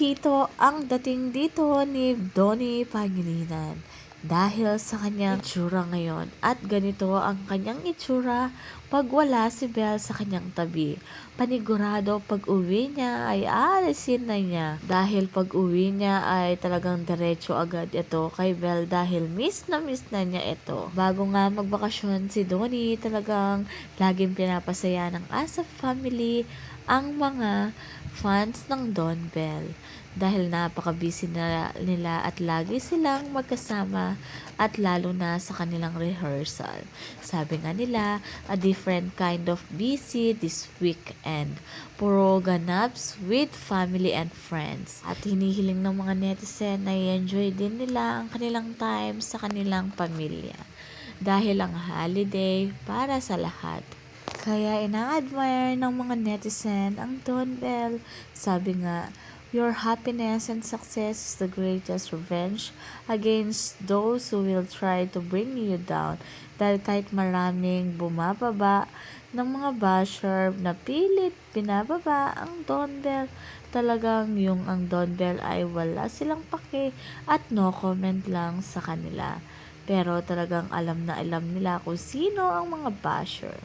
Hito ang dating dito ni Donnie Pangilinan dahil sa kanyang itsura ngayon at ganito ang kanyang itsura pag wala si Belle sa kanyang tabi. Panigurado pag uwi niya ay aalisin na niya dahil pag uwi niya ay talagang diretso agad ito kay Belle dahil miss na niya ito. Bago nga magbakasyon si Donnie talagang laging pinapasaya ng Asap family ang mga fans ng Don Bell dahil napaka-busy nila at lagi silang magkasama at lalo na sa kanilang rehearsal. Sabi nga nila, a different kind of busy this weekend. Puro ganaps with family and friends. At hinihiling ng mga netizen na i-enjoy din nila ang kanilang time sa kanilang pamilya dahil ang holiday para sa lahat. Kaya ina-admire ng mga netizen ang Don Bell. Sabi nga, your happiness and success is the greatest revenge against those who will try to bring you down. Dahil kahit maraming bumababa ng mga basher na pilit binababa ang Don Bell, talagang yung ang Don Bell ay wala silang pake at no comment lang sa kanila. Pero talagang alam na alam nila kung sino ang mga basher.